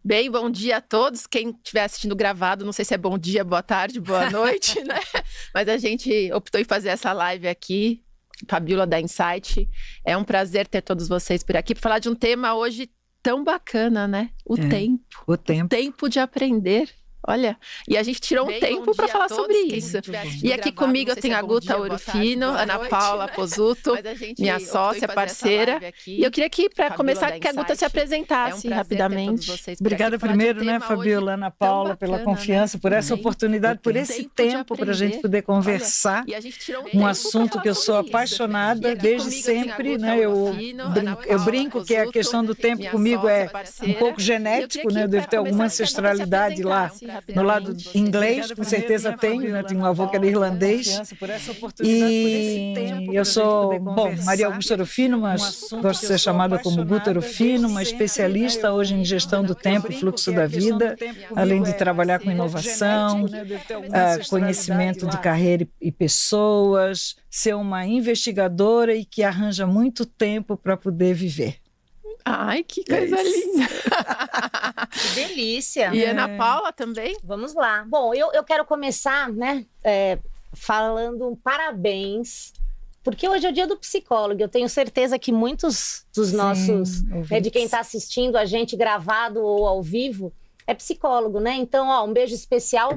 Bem, bom dia a todos. Quem estiver assistindo gravado, não sei se é bom dia, boa tarde, boa noite, né? Mas a gente optou em fazer essa live aqui, Fabiola da Insight. É um prazer ter todos vocês por aqui para falar de um tema hoje tão bacana, né? O tempo. O tempo. O tempo de aprender. Olha, e a gente tirou um tempo para falar sobre isso. E aqui comigo eu tenho a Guta Ourofino, Ana Paula Pozzuto, minha sócia, parceira. E eu queria que, para começar, que a Guta se apresentasse rapidamente. Obrigada primeiro, né, Fabiola, Ana Paula, pela confiança, por essa oportunidade, por esse tempo para a gente poder conversar. Um assunto que eu sou apaixonada desde sempre, né? Eu brinco que a questão do tempo comigo é um pouco genético, né? Eu devo ter alguma ancestralidade lá. No lado inglês, com certeza tenho, né? Tenho um avô que era irlandês. E eu sou, Maria Augusta Ourofino, mas gosto de ser chamada como Guta Ourofino, uma especialista hoje em gestão do tempo e fluxo da vida, além de trabalhar com inovação, conhecimento de carreira e pessoas, ser uma investigadora e que arranja muito tempo para poder viver. Ai, que coisa linda! Que delícia! E Ana Paula também? Vamos lá. Bom, eu quero começar, né, falando um parabéns, porque hoje é o dia do psicólogo. Eu tenho certeza que muitos dos nossos, de quem está assistindo a gente gravado ou ao vivo, é psicólogo, né? Então, um beijo especial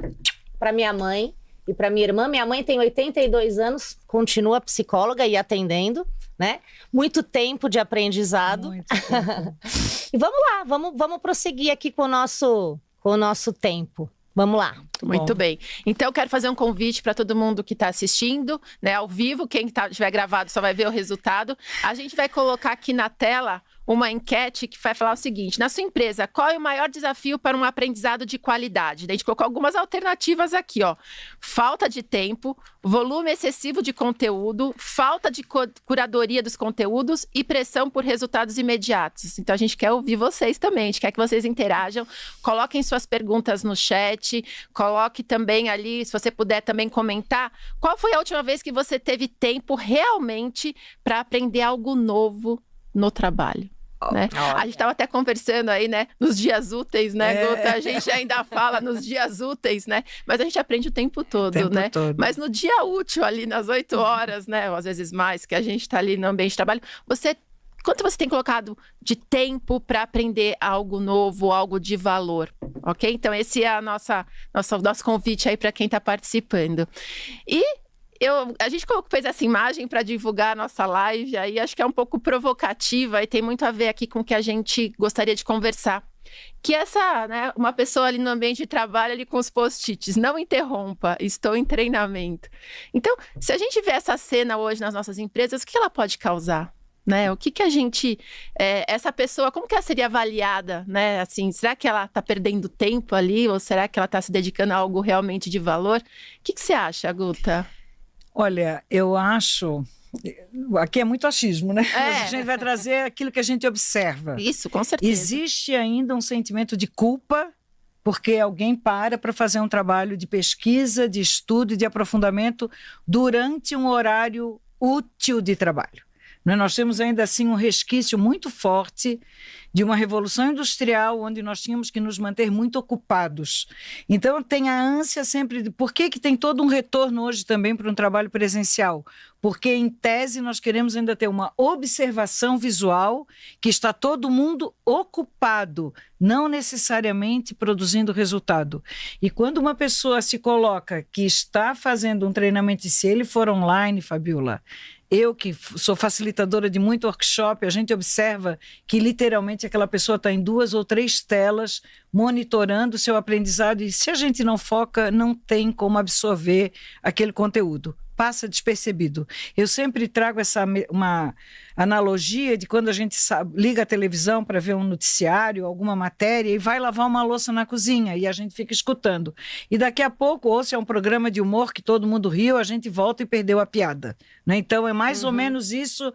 para minha mãe e para minha irmã. Minha mãe tem 82 anos, continua psicóloga e atendendo, né? Muito tempo de aprendizado. Muito tempo. E vamos lá, vamos prosseguir aqui com o nosso tempo. Vamos lá. Muito bem. Então, eu quero fazer um convite para todo mundo que está assistindo, né, ao vivo. Quem estiver gravado só vai ver o resultado. A gente vai colocar aqui na tela uma enquete que vai falar o seguinte: na sua empresa, qual é o maior desafio para um aprendizado de qualidade? A gente colocou algumas alternativas aqui, ó. Falta de tempo, volume excessivo de conteúdo, falta de curadoria dos conteúdos e pressão por resultados imediatos. Então, a gente quer ouvir vocês também, a gente quer que vocês interajam, coloquem suas perguntas no chat, coloque também ali, se você puder também comentar, qual foi a última vez que você teve tempo realmente para aprender algo novo no trabalho? Né? A gente estava até conversando aí, né, nos dias úteis, né, Guta? A gente ainda fala nos dias úteis, né? Mas a gente aprende o tempo todo, né? Mas no dia útil, ali nas 8 horas, né, ou às vezes mais, que a gente está ali no ambiente de trabalho, quanto você tem colocado de tempo para aprender algo novo, algo de valor, ok? Então, esse é nosso convite aí para quem está participando. E a gente fez essa imagem para divulgar a nossa live, aí acho que é um pouco provocativa e tem muito a ver aqui com o que a gente gostaria de conversar. Que né, uma pessoa ali no ambiente de trabalho, ali com os post-its, não interrompa, estou em treinamento. Então, se a gente vê essa cena hoje nas nossas empresas, o que ela pode causar? Né? O que a gente... essa pessoa, como que ela seria avaliada? Né? Assim, será que ela está perdendo tempo ali? Ou será que ela está se dedicando a algo realmente de valor? O que você acha, Guta? Olha, eu acho... Aqui é muito achismo, né? A gente vai trazer aquilo que a gente observa. Isso, com certeza. Existe ainda um sentimento de culpa porque alguém para fazer um trabalho de pesquisa, de estudo e de aprofundamento durante um horário útil de trabalho. Nós temos ainda assim um resquício muito forte de uma revolução industrial onde nós tínhamos que nos manter muito ocupados. Então tem a ânsia sempre de por que tem todo um retorno hoje também para um trabalho presencial? Porque em tese nós queremos ainda ter uma observação visual que está todo mundo ocupado, não necessariamente produzindo resultado. E quando uma pessoa se coloca que está fazendo um treinamento, e se ele for online, Fabiola, eu que sou facilitadora de muito workshop, a gente observa que literalmente aquela pessoa está em 2 ou 3 telas monitorando o seu aprendizado e se a gente não foca, não tem como absorver aquele conteúdo. Passa despercebido. Eu sempre trago uma analogia de quando a gente liga a televisão para ver um noticiário, alguma matéria e vai lavar uma louça na cozinha e a gente fica escutando. E daqui a pouco, ou se é um programa de humor que todo mundo riu, a gente volta e perdeu a piada. Né? Então é mais ou menos isso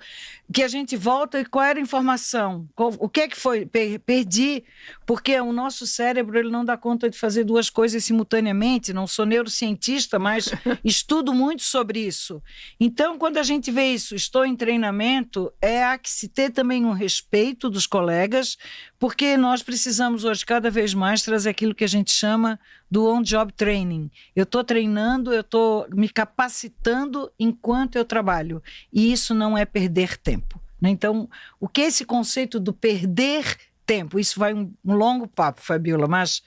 que a gente volta e qual era a informação? O que é que foi? Perdi, porque o nosso cérebro ele não dá conta de fazer 2 coisas simultaneamente. Não sou neurocientista, mas estudo muito sobre sobre isso. Então, quando a gente vê isso, estou em treinamento, há que se ter também um respeito dos colegas, porque nós precisamos hoje cada vez mais trazer aquilo que a gente chama do on-job training. Eu estou treinando, eu estou me capacitando enquanto eu trabalho. E isso não é perder tempo, né? Então, o que é esse conceito do perder tempo? Isso vai um longo papo, Fabiola, mas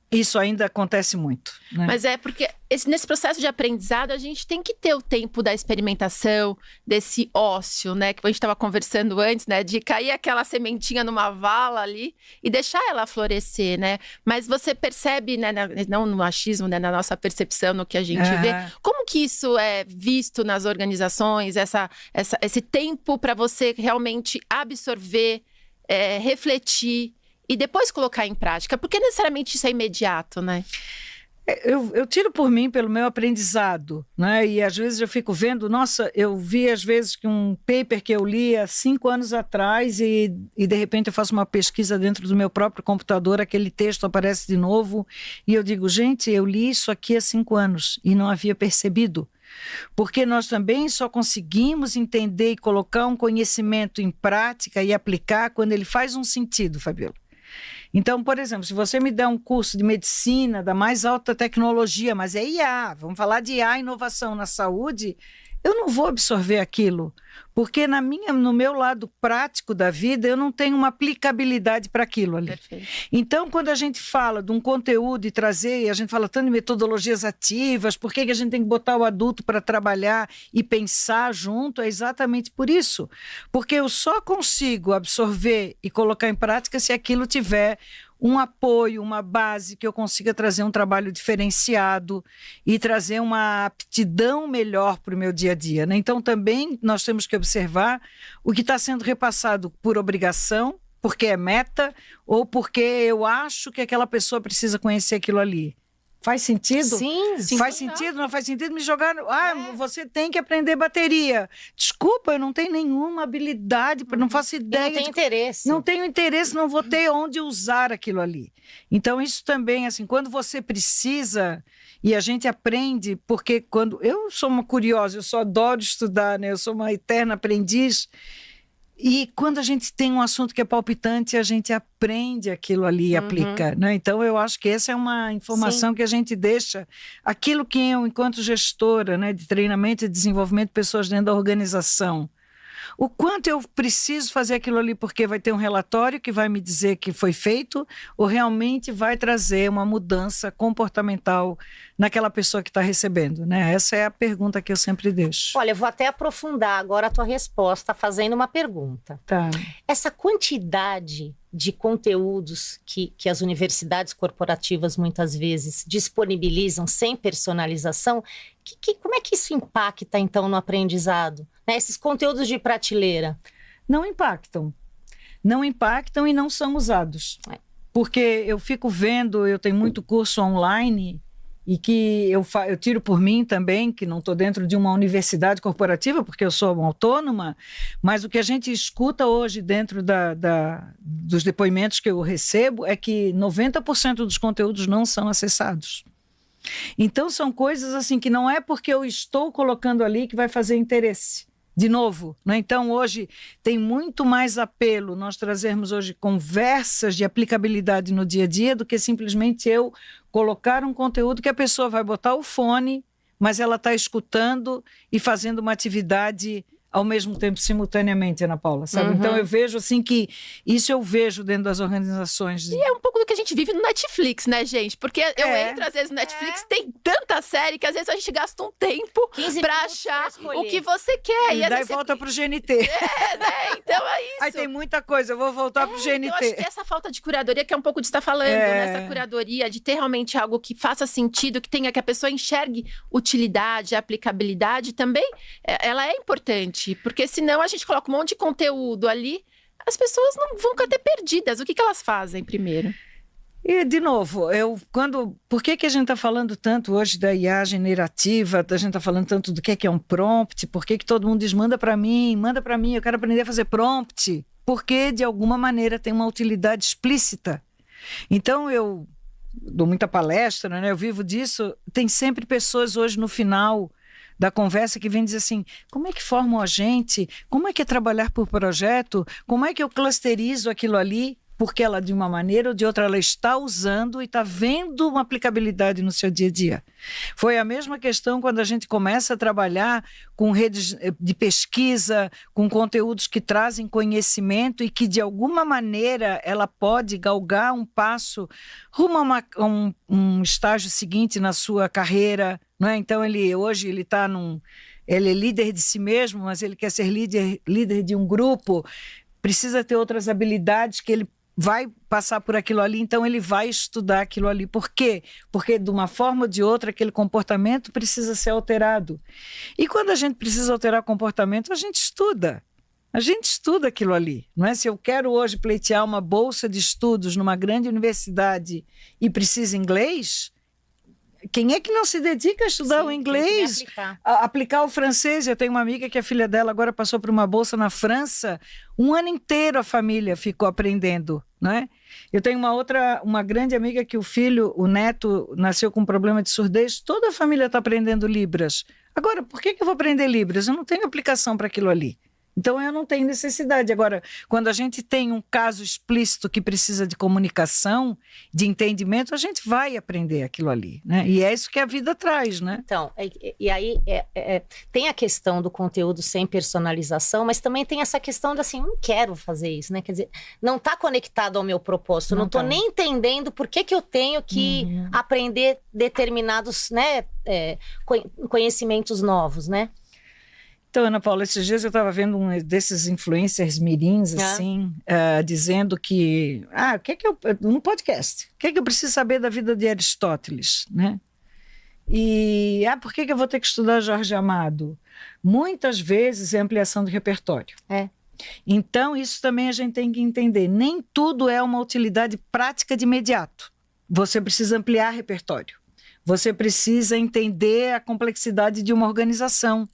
isso ainda acontece muito, né? Mas é porque nesse processo de aprendizado a gente tem que ter o tempo da experimentação, desse ócio, né? Que a gente estava conversando antes, né? De cair aquela sementinha numa vala ali e deixar ela florescer, né? Mas você percebe, né? Não no achismo, né? Na nossa percepção, no que a gente vê. Como que isso é visto nas organizações? Esse tempo para você realmente absorver, refletir e depois colocar em prática, porque necessariamente isso é imediato, né? Eu tiro por mim, pelo meu aprendizado, né? E às vezes eu fico vendo, nossa, eu vi às vezes que um paper que eu li há 5 anos atrás e de repente eu faço uma pesquisa dentro do meu próprio computador, aquele texto aparece de novo e eu digo, gente, eu li isso aqui há 5 anos e não havia percebido. Porque nós também só conseguimos entender e colocar um conhecimento em prática e aplicar quando ele faz um sentido, Fabiola. Então, por exemplo, se você me der um curso de medicina da mais alta tecnologia, mas é IA, vamos falar de IA, inovação na saúde, eu não vou absorver aquilo, porque no meu lado prático da vida, eu não tenho uma aplicabilidade para aquilo ali. Perfeito. Então, quando a gente fala de um conteúdo e trazer, e a gente fala tanto de metodologias ativas, por que a gente tem que botar o adulto para trabalhar e pensar junto, é exatamente por isso. Porque eu só consigo absorver e colocar em prática se aquilo tiver um apoio, uma base, que eu consiga trazer um trabalho diferenciado e trazer uma aptidão melhor para o meu dia a dia, né? Então, também nós temos que observar o que está sendo repassado por obrigação, porque é meta, ou porque eu acho que aquela pessoa precisa conhecer aquilo ali. Faz sentido? Sim, sim. Faz sentido? Não faz sentido me jogar... Você tem que aprender bateria. Desculpa, eu não tenho nenhuma habilidade, não faço ideia. Não tem interesse. Não tenho interesse, não vou ter onde usar aquilo ali. Então, isso também, assim, quando você precisa, e a gente aprende, porque quando... Eu sou uma curiosa, eu só adoro estudar, né? Eu sou uma eterna aprendiz. E quando a gente tem um assunto que é palpitante, a gente aprende aquilo ali e aplica, né? Então, eu acho que essa é uma informação que a gente deixa. Aquilo que eu, enquanto gestora, né, de treinamento e desenvolvimento de pessoas dentro da organização, o quanto eu preciso fazer aquilo ali porque vai ter um relatório que vai me dizer que foi feito ou realmente vai trazer uma mudança comportamental naquela pessoa que está recebendo, né? Essa é a pergunta que eu sempre deixo. Olha, eu vou até aprofundar agora a tua resposta fazendo uma pergunta. Tá. Essa quantidade de conteúdos que as universidades corporativas muitas vezes disponibilizam sem personalização, como é que isso impacta, então, no aprendizado? Né? Esses conteúdos de prateleira. Não impactam. Não impactam e não são usados. Porque eu fico vendo, eu tenho muito curso online e que eu tiro por mim também, que não estou dentro de uma universidade corporativa, porque eu sou uma autônoma, mas o que a gente escuta hoje dentro dos depoimentos que eu recebo é que 90% dos conteúdos não são acessados. Então, são coisas assim que não é porque eu estou colocando ali que vai fazer interesse. De novo, né? Então hoje tem muito mais apelo nós trazermos hoje conversas de aplicabilidade no dia a dia do que simplesmente eu colocar um conteúdo que a pessoa vai botar o fone, mas ela está escutando e fazendo uma atividade ao mesmo tempo, simultaneamente, Ana Paula, sabe? Então eu vejo assim que isso eu vejo dentro das organizações. E é um pouco do que a gente vive no Netflix, né, gente? Porque eu entro às vezes no Netflix, tem tanta série que às vezes a gente gasta um tempo pra achar o que você quer. E daí volta pro GNT. Né? Então é isso. Aí tem muita coisa, eu vou voltar pro GNT. Eu acho que essa falta de curadoria, que é um pouco de estar falando, nessa curadoria, de ter realmente algo que faça sentido, que a pessoa enxergue utilidade, aplicabilidade, também, ela é importante. Porque senão a gente coloca um monte de conteúdo ali, as pessoas não vão até perdidas. O que elas fazem primeiro? E, de novo, por que a gente está falando tanto hoje da IA generativa, a gente está falando tanto do que é um prompt, por que todo mundo diz, manda para mim, eu quero aprender a fazer prompt, porque de alguma maneira tem uma utilidade explícita. Então, eu dou muita palestra, né? Eu vivo disso, tem sempre pessoas hoje no final da conversa que vem dizer assim, como é que forma o agente? Como é que é trabalhar por projeto? Como é que eu clusterizo aquilo ali? Porque ela, de uma maneira ou de outra, ela está usando e está vendo uma aplicabilidade no seu dia a dia. Foi a mesma questão quando a gente começa a trabalhar com redes de pesquisa, com conteúdos que trazem conhecimento e que, de alguma maneira, ela pode galgar um passo rumo a um estágio seguinte na sua carreira. Não é? Então, hoje ele está ele é líder de si mesmo, mas ele quer ser líder de um grupo, precisa ter outras habilidades que ele vai passar por aquilo ali, então ele vai estudar aquilo ali. Por quê? Porque de uma forma ou de outra aquele comportamento precisa ser alterado. E quando a gente precisa alterar o comportamento, a gente estuda. A gente estuda aquilo ali, não é? Se eu quero hoje pleitear uma bolsa de estudos numa grande universidade e preciso inglês, quem é que não se dedica a estudar o inglês, aplicar o francês? Eu tenho uma amiga que a filha dela agora passou por uma bolsa na França, um ano inteiro a família ficou aprendendo, não é? Eu tenho uma grande amiga que o neto, nasceu com um problema de surdez, toda a família está aprendendo Libras. Agora, por que eu vou aprender Libras? Eu não tenho aplicação para aquilo ali. Então, eu não tenho necessidade. Agora, quando a gente tem um caso explícito que precisa de comunicação, de entendimento, a gente vai aprender aquilo ali, né? E é isso que a vida traz, né? Então, e aí tem a questão do conteúdo sem personalização, mas também tem essa questão de assim, não quero fazer isso, né? Quer dizer, não está conectado ao meu propósito, não estou nem entendendo por que eu tenho que aprender determinados, né, conhecimentos novos, né? Então, Ana Paula, esses dias eu estava vendo um desses influencers mirins, assim, dizendo que, o que é que um podcast, o que é que eu preciso saber da vida de Aristóteles, né? E, por que eu vou ter que estudar Jorge Amado? Muitas vezes é ampliação de repertório. Então, isso também a gente tem que entender. Nem tudo é uma utilidade prática de imediato. Você precisa ampliar repertório. Você precisa entender a complexidade de uma organização.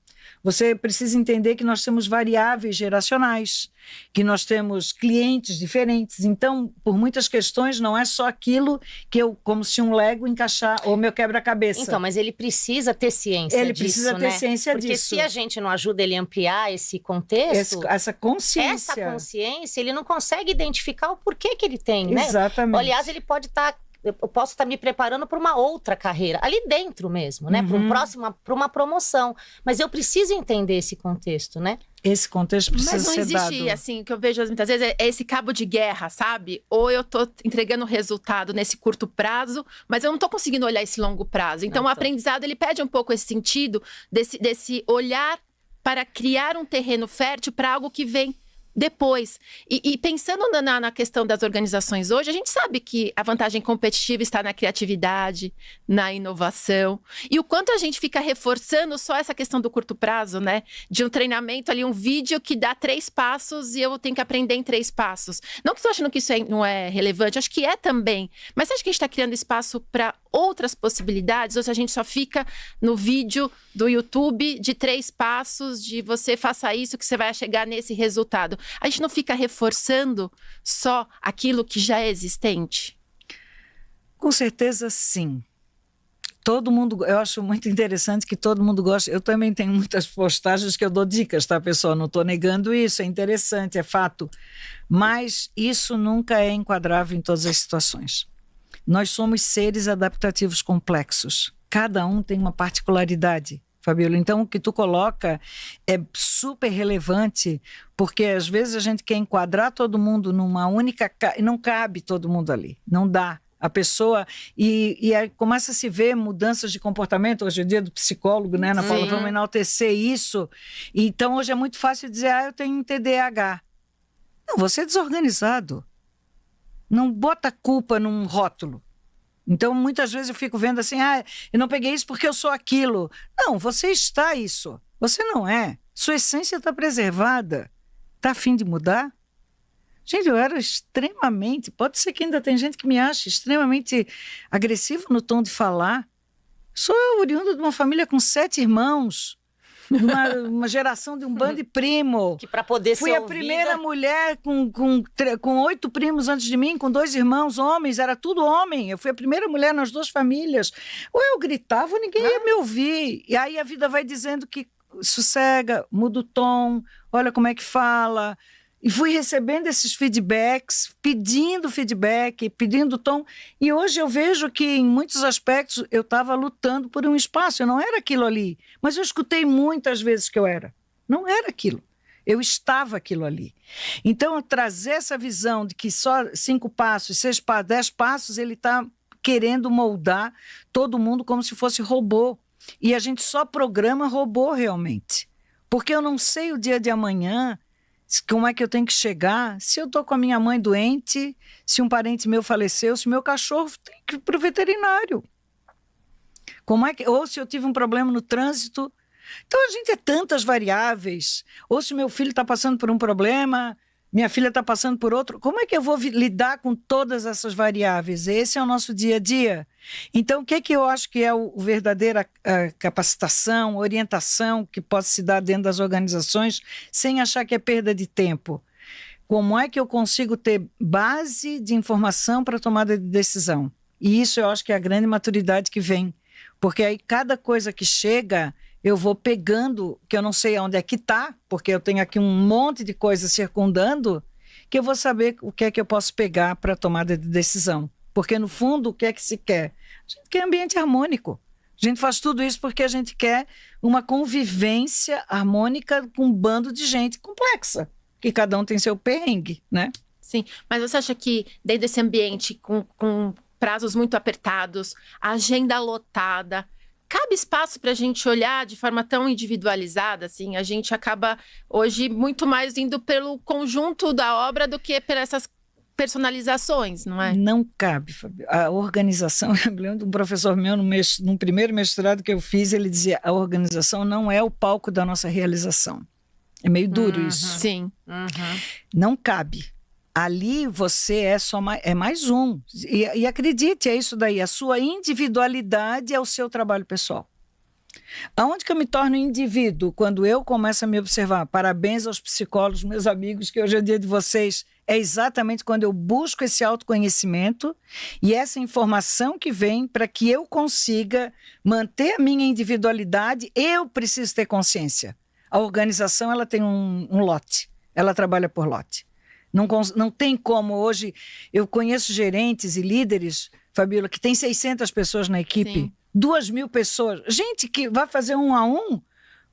Você precisa entender que nós temos variáveis geracionais, que nós temos clientes diferentes. Então, por muitas questões, não é só aquilo que eu, como se um Lego encaixar, ou meu quebra-cabeça. Então, mas ele precisa ter ciência disso, Ele precisa ter ciência disso. Porque se a gente não ajuda ele a ampliar esse contexto... Essa consciência. Essa consciência, ele não consegue identificar o porquê que ele tem, né? Exatamente. Aliás, ele pode estar... Eu posso estar me preparando para uma outra carreira, ali dentro mesmo, né? Para uma promoção. Mas eu preciso entender esse contexto, né? Esse contexto precisa ser dado. Mas não existe, assim, o que eu vejo muitas vezes é esse cabo de guerra, sabe? Ou eu tô entregando resultado nesse curto prazo, mas eu não tô conseguindo olhar esse longo prazo. Então, o aprendizado, ele pede um pouco esse sentido desse olhar para criar um terreno fértil para algo que vem depois. E pensando na questão das organizações hoje, a gente sabe que a vantagem competitiva está na criatividade, na inovação. E o quanto a gente fica reforçando só essa questão do curto prazo, né? De um treinamento ali, um vídeo que dá 3 passos e eu tenho que aprender em 3 passos. Não que estou achando que isso não é relevante, acho que é também. Mas você acha que a gente está criando espaço para outras possibilidades? Ou se a gente só fica no vídeo do YouTube de 3 passos, de você faça isso que você vai chegar nesse resultado? A gente não fica reforçando só aquilo que já é existente? Com certeza, sim. Todo mundo, eu acho muito interessante que todo mundo gosta. Eu também tenho muitas postagens que eu dou dicas, tá, pessoal? Não estou negando isso, é interessante, é fato. Mas isso nunca é enquadrável em todas as situações. Nós somos seres adaptativos complexos. Cada um tem uma particularidade, Fabíola. Então, o que tu coloca é super relevante, porque às vezes a gente quer enquadrar todo mundo numa única... e não cabe todo mundo ali, não dá. A pessoa... E aí começa a se ver mudanças de comportamento, hoje é dia do psicólogo, né, Ana Paula? Vamos enaltecer isso. Então, hoje é muito fácil dizer, eu tenho TDAH. Não, você é desorganizado. Não bota culpa num rótulo. Então, muitas vezes eu fico vendo assim, eu não peguei isso porque eu sou aquilo. Não, você está isso. Você não é. Sua essência está preservada. Está a fim de mudar? Gente, eu era extremamente... Pode ser que ainda tem gente que me ache extremamente agressivo no tom de falar. Sou oriunda de uma família com 7 irmãos. uma geração de um bando de primo. Que para poder Fui ser a ouvida... primeira mulher com 8 primos antes de mim, com 2 irmãos homens, era tudo homem. Eu fui a primeira mulher nas 2 famílias. Ou eu gritava, ou ninguém ia me ouvir. E aí a vida vai dizendo que sossega, muda o tom, olha como é que fala. E fui recebendo esses feedbacks, pedindo feedback, pedindo tom. E hoje eu vejo que, em muitos aspectos, eu estava lutando por um espaço. Eu não era aquilo ali. Mas eu escutei muitas vezes que eu era. Não era aquilo. Eu estava aquilo ali. Então, trazer essa visão de que só 5 passos, 6 passos, 10 passos, ele está querendo moldar todo mundo como se fosse robô. E a gente só programa robô realmente. Porque eu não sei o dia de amanhã... Como é que eu tenho que chegar? Se eu estou com a minha mãe doente, se um parente meu faleceu, se meu cachorro tem que ir para o veterinário. Ou se eu tive um problema no trânsito. Então, a gente é tantas variáveis. Ou se meu filho está passando por um problema, minha filha está passando por outro. Como é que eu vou lidar com todas essas variáveis? Esse é o nosso dia a dia. Então, o que eu acho que é o verdadeira capacitação, orientação que pode se dar dentro das organizações sem achar que é perda de tempo? Como é que eu consigo ter base de informação para tomada de decisão? E isso eu acho que é a grande maturidade que vem. Porque aí cada coisa que chega, eu vou pegando, que eu não sei onde é que está, porque eu tenho aqui um monte de coisas circundando, que eu vou saber o que é que eu posso pegar para tomada de decisão. Porque, no fundo, o que é que se quer? A gente quer ambiente harmônico. A gente faz tudo isso porque a gente quer uma convivência harmônica com um bando de gente complexa, que cada um tem seu perrengue, né? Sim, mas você acha que dentro desse ambiente com prazos muito apertados, agenda lotada, cabe espaço para a gente olhar de forma tão individualizada, assim? A gente acaba hoje muito mais indo pelo conjunto da obra do que por essas personalizações, não é? Não cabe, Fabio. A organização, eu lembro de um professor meu, no primeiro mestrado que eu fiz, ele dizia, a organização não é o palco da nossa realização. É meio duro isso. Sim. Não cabe. Ali você é mais um. E acredite, é isso daí. A sua individualidade é o seu trabalho pessoal. Aonde que eu me torno indivíduo? Quando eu começo a me observar. Parabéns aos psicólogos, meus amigos, que hoje é o dia de vocês. É exatamente quando eu busco esse autoconhecimento e essa informação que vem para que eu consiga manter a minha individualidade, eu preciso ter consciência. A organização ela tem um lote, ela trabalha por lote. Não tem como hoje, eu conheço gerentes e líderes, Fabíola, que tem 600 pessoas na equipe, Sim. 2.000 pessoas, gente que vai fazer 1 a 1,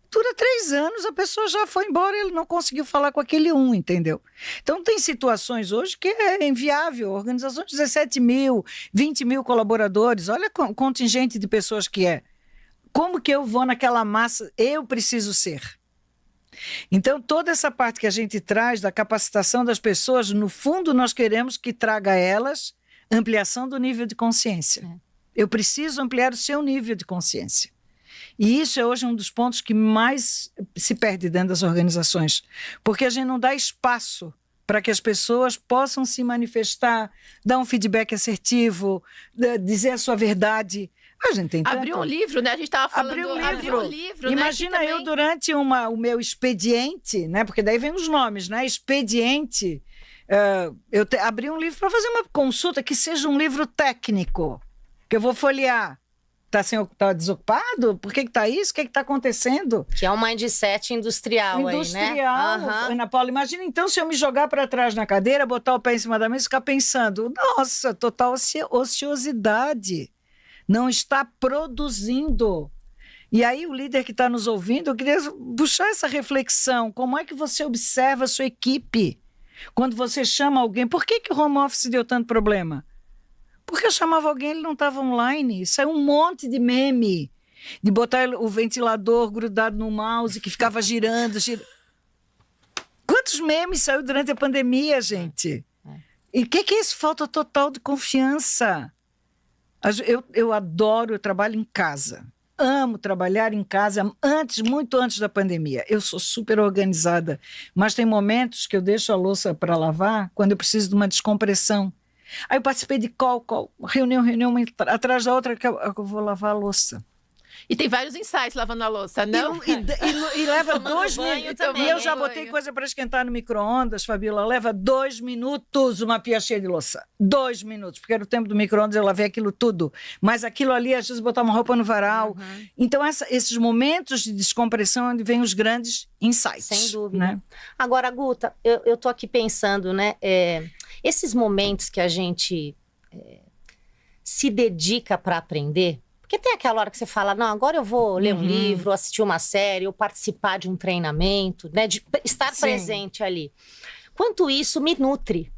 dura 3 anos, a pessoa já foi embora, ele não conseguiu falar com aquele 1, entendeu? Então tem situações hoje que é inviável, organizações de 17.000, 20.000 colaboradores, olha o contingente de pessoas que é. Como que eu vou naquela massa? Eu preciso ser. Então, toda essa parte que a gente traz da capacitação das pessoas, no fundo, nós queremos que traga a elas ampliação do nível de consciência. Eu preciso ampliar o seu nível de consciência. E isso é hoje um dos pontos que mais se perde dentro das organizações, porque a gente não dá espaço para que as pessoas possam se manifestar, dar um feedback assertivo, dizer a sua verdade. A gente tem tanto. Abriu um livro, né? A gente estava falando... Abriu um livro, Imagina né? eu durante o meu expediente, né? Porque daí vem os nomes, né? Expediente. Abri um livro para fazer uma consulta que seja um livro técnico, que eu vou folhear. Tá desocupado? Por que tá isso? O que está acontecendo? Que é um mindset industrial aí, né? Ana Paula. Imagina então se eu me jogar para trás na cadeira, botar o pé em cima da mesa e ficar pensando, nossa, total ociosidade. Não está produzindo. E aí o líder que está nos ouvindo, eu queria puxar essa reflexão. Como é que você observa a sua equipe? Quando você chama alguém, por que o home office deu tanto problema? Porque eu chamava alguém, ele não estava online. Saiu um monte de meme, de botar o ventilador grudado no mouse, que ficava girando. Quantos memes saiu durante a pandemia, gente? E o que é isso? Falta total de confiança. Eu adoro, eu trabalho em casa. Amo trabalhar em casa, muito antes da pandemia. Eu sou super organizada, mas tem momentos que eu deixo a louça para lavar quando eu preciso de uma descompressão. Aí eu participei de call, reunião, uma atrás da outra, que eu vou lavar a louça. E tem vários insights lavando a louça, não? E leva Tomando 2 banho minutos. também, E eu já hein? botei coisa para esquentar no micro-ondas, Fabíola. Leva 2 minutos uma pia cheia de louça. 2 minutos, porque era o tempo do micro-ondas, eu lavei aquilo tudo. Mas aquilo ali, às vezes, botar uma roupa no varal. Então, esses momentos de descompressão é onde vem os grandes insights. Sem dúvida. Né? Agora, Guta, eu tô aqui pensando, né? Esses momentos que a gente se dedica para aprender, porque tem aquela hora que você fala, não, agora eu vou ler um livro, assistir uma série, ou participar de um treinamento, né? De estar presente ali. Quanto isso me nutre.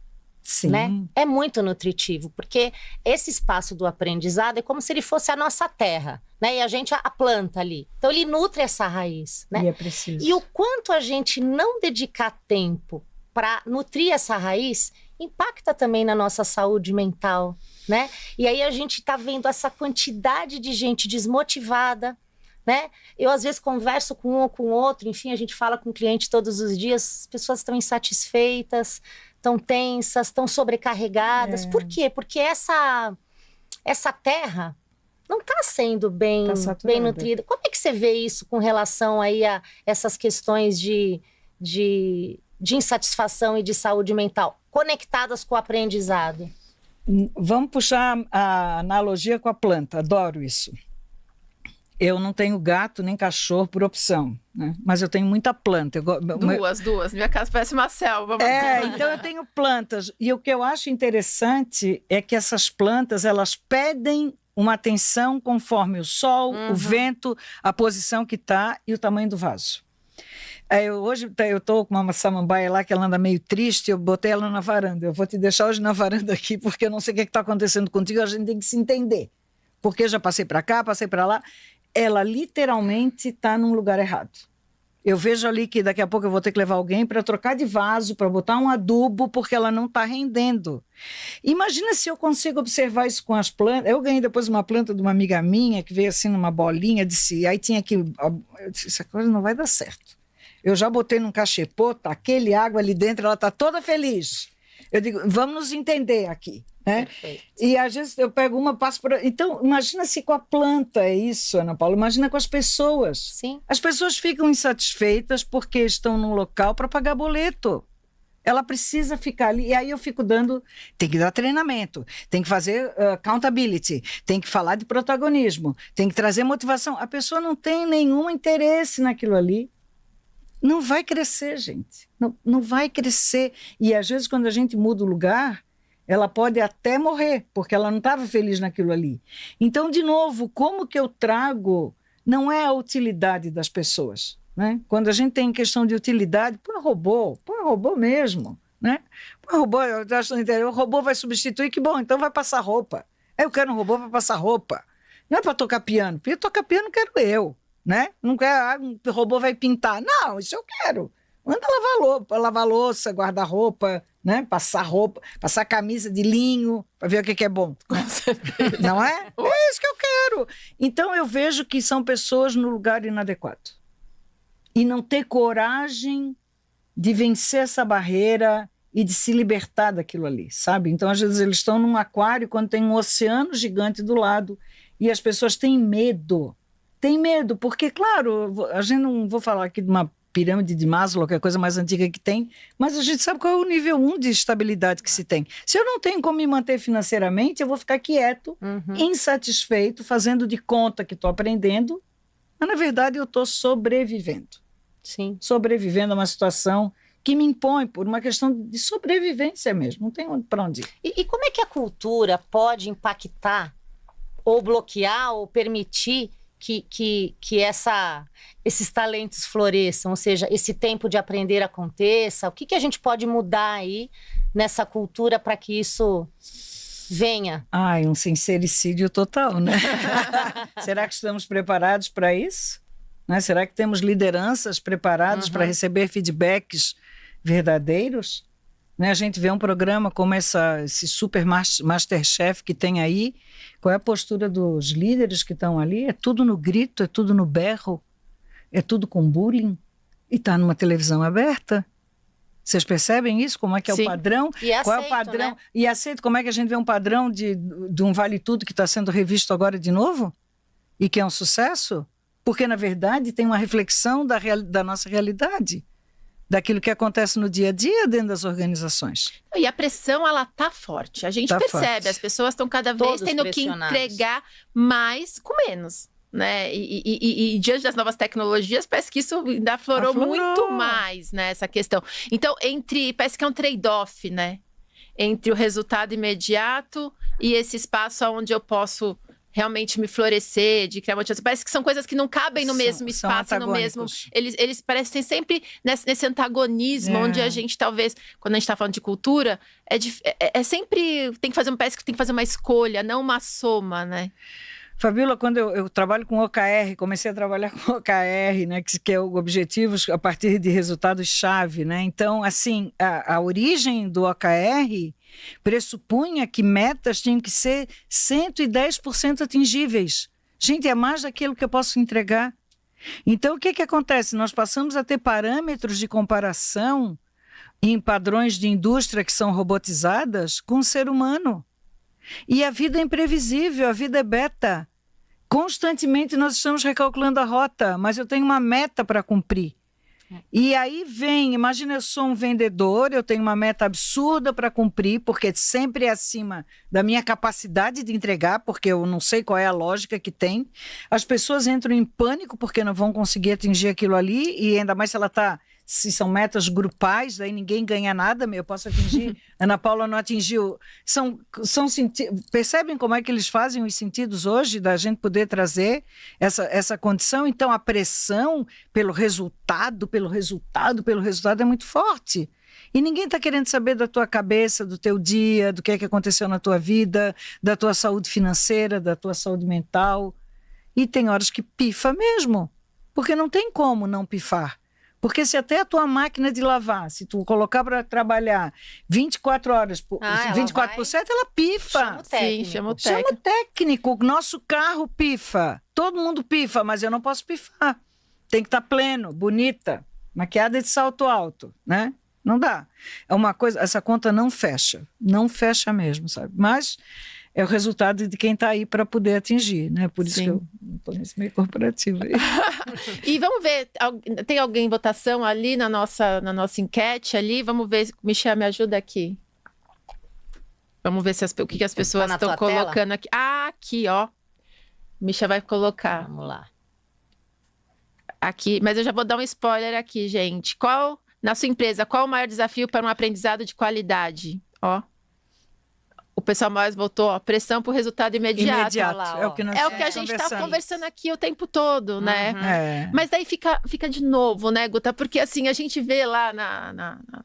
Sim. Né? É muito nutritivo, porque esse espaço do aprendizado é como se ele fosse a nossa terra, né? E a gente a planta ali. Então ele nutre essa raiz, né? E é preciso. E o quanto a gente não dedicar tempo para nutrir essa raiz impacta também na nossa saúde mental, né? E aí a gente está vendo essa quantidade de gente desmotivada, né? Eu às vezes converso com um ou com outro, enfim, a gente fala com o cliente todos os dias, as pessoas estão insatisfeitas, estão tensas, estão sobrecarregadas. Por quê? Porque essa terra não está sendo bem nutrida. Como é que você vê isso com relação aí a essas questões de insatisfação e de saúde mental, conectadas com o aprendizado? Vamos puxar a analogia com a planta, adoro isso. Eu não tenho gato nem cachorro por opção, né? Mas eu tenho muita planta. Duas. Minha casa parece uma selva. Então eu tenho plantas. E o que eu acho interessante é que essas plantas, elas pedem uma atenção conforme o sol, o vento, a posição que está e o tamanho do vaso. Hoje eu estou com uma samambaia lá que ela anda meio triste, eu botei ela na varanda. Eu vou te deixar hoje na varanda aqui, porque eu não sei o que está acontecendo contigo, a gente tem que se entender. Porque eu já passei para cá, passei para lá. Ela literalmente está num lugar errado. Eu vejo ali que daqui a pouco eu vou ter que levar alguém para trocar de vaso, para botar um adubo, porque ela não está rendendo. Imagina se eu consigo observar isso com as plantas. Eu ganhei depois uma planta de uma amiga minha, que veio assim numa bolinha, disse, aí tinha que... Eu disse, essa coisa não vai dar certo. Eu já botei num cachepô, taquei água ali dentro, ela está toda feliz. Eu digo, vamos nos entender aqui. Né? E às vezes eu pego uma, passo por... Então, imagina se com a planta é isso, Ana Paula. Imagina com as pessoas. Sim. As pessoas ficam insatisfeitas porque estão num local para pagar boleto. Ela precisa ficar ali. E aí eu fico dando... Tem que dar treinamento, tem que fazer accountability, tem que falar de protagonismo, tem que trazer motivação. A pessoa não tem nenhum interesse naquilo ali. Não vai crescer, gente. Não vai crescer. E às vezes quando a gente muda o lugar... ela pode até morrer, porque ela não estava feliz naquilo ali. Então, de novo, como que eu trago, não é a utilidade das pessoas, né? Quando a gente tem questão de utilidade, põe robô mesmo, né? Põe robô, eu acho no interior, o robô vai substituir, que bom, então vai passar roupa. Eu quero um robô para passar roupa. Não é para tocar piano, porque tocar piano quero eu, né? Não quero, o robô vai pintar. Não, isso eu quero. Manda lavar louça, guardar roupa, né? Passar roupa, passar camisa de linho, para ver o que é bom. Com certeza. Não é? É isso que eu quero. Então eu vejo que são pessoas no lugar inadequado. E não ter coragem de vencer essa barreira e de se libertar daquilo ali, sabe? Então às vezes eles estão num aquário quando tem um oceano gigante do lado e as pessoas têm medo. Tem medo, porque, claro, a gente não vou falar aqui de uma pirâmide de Maslow, que é a coisa mais antiga que tem, mas a gente sabe qual é o nível 1 de estabilidade que se tem. Se eu não tenho como me manter financeiramente, eu vou ficar quieto, insatisfeito, fazendo de conta que estou aprendendo, mas na verdade eu estou sobrevivendo. Sim. Sobrevivendo a uma situação que me impõe por uma questão de sobrevivência mesmo, não tem para onde ir. E como é que a cultura pode impactar, ou bloquear, ou permitir que esses talentos floresçam, ou seja, esse tempo de aprender aconteça? O que a gente pode mudar aí nessa cultura para que isso venha? Ai, um sincericídio total, né? Será que estamos preparados para isso? Né? Será que temos lideranças preparadas para receber feedbacks verdadeiros? Né? A gente vê um programa como esse super Masterchef que tem aí. Qual é a postura dos líderes que estão ali? É tudo no grito, é tudo no berro, é tudo com bullying. E está numa televisão aberta. Vocês percebem isso? Como é que é o padrão? E aceito, qual é o padrão? Né? E aceito como é que a gente vê um padrão de um Vale Tudo que está sendo revisto agora de novo? e que é um sucesso? Porque, na verdade, tem uma reflexão da nossa realidade, daquilo que acontece no dia a dia dentro das organizações. E a pressão, ela tá forte. A gente percebe, forte. As pessoas estão cada vez Todos tendo que pressionados. entregar mais com menos. Né? E diante das novas tecnologias, parece que isso ainda aflorou muito mais, né, essa questão. Então, parece que é um trade-off, né? Entre o resultado imediato e esse espaço onde eu posso realmente me florescer, de criar motivação. Parece que são coisas que não cabem no mesmo espaço, no mesmo. Eles parecem sempre nesse antagonismo, onde a gente talvez, quando a gente está falando de cultura, é sempre. Parece que tem que fazer uma escolha, não uma soma, né? Fabíola, quando eu trabalho com OKR, comecei a trabalhar com OKR, né, que é o objetivos a partir de resultados-chave, né? Então, assim, a origem do OKR pressupunha que metas tinham que ser 110% atingíveis. Gente, é mais daquilo que eu posso entregar. Então, o que acontece? Nós passamos a ter parâmetros de comparação em padrões de indústria que são robotizadas com o ser humano. E a vida é imprevisível, a vida é beta. Constantemente nós estamos recalculando a rota, mas eu tenho uma meta para cumprir. E aí imagina, eu sou um vendedor, eu tenho uma meta absurda para cumprir, porque sempre é acima da minha capacidade de entregar, porque eu não sei qual é a lógica que tem. As pessoas entram em pânico porque não vão conseguir atingir aquilo ali, e ainda mais se são metas grupais, daí ninguém ganha nada, eu posso atingir, Ana Paula não atingiu. Percebem como é que eles fazem os sentidos hoje, da gente poder trazer essa condição? Então, a pressão pelo resultado é muito forte. E ninguém está querendo saber da tua cabeça, do teu dia, do que é que aconteceu na tua vida, da tua saúde financeira, da tua saúde mental. E tem horas que pifa mesmo, porque não tem como não pifar. Porque se até a tua máquina de lavar, se tu colocar para trabalhar 24 horas, 24%, ela pifa. Chama o técnico. Sim, chama o Chama o técnico. Nosso carro pifa. Todo mundo pifa, mas eu não posso pifar. Tem que estar pleno, bonita, maquiada de salto alto, né? Não dá. É uma coisa, essa conta não fecha. Não fecha mesmo, sabe? Mas é o resultado de quem está aí para poder atingir, né? Por isso que eu estou nesse meio corporativo aí. E vamos ver, tem alguém em votação ali na nossa enquete ali? Vamos ver, Michel, me ajuda aqui. Vamos ver o que as pessoas estão colocando aqui. Ah, aqui, ó. Michel vai colocar. Vamos lá. Aqui, mas eu já vou dar um spoiler aqui, gente. Na sua empresa, qual o maior desafio para um aprendizado de qualidade? Ó. O pessoal mais votou, ó, pressão por resultado imediato. Lá, é o que a gente está conversando aqui o tempo todo, né? Mas daí fica de novo, né, Guta? Porque assim, a gente vê lá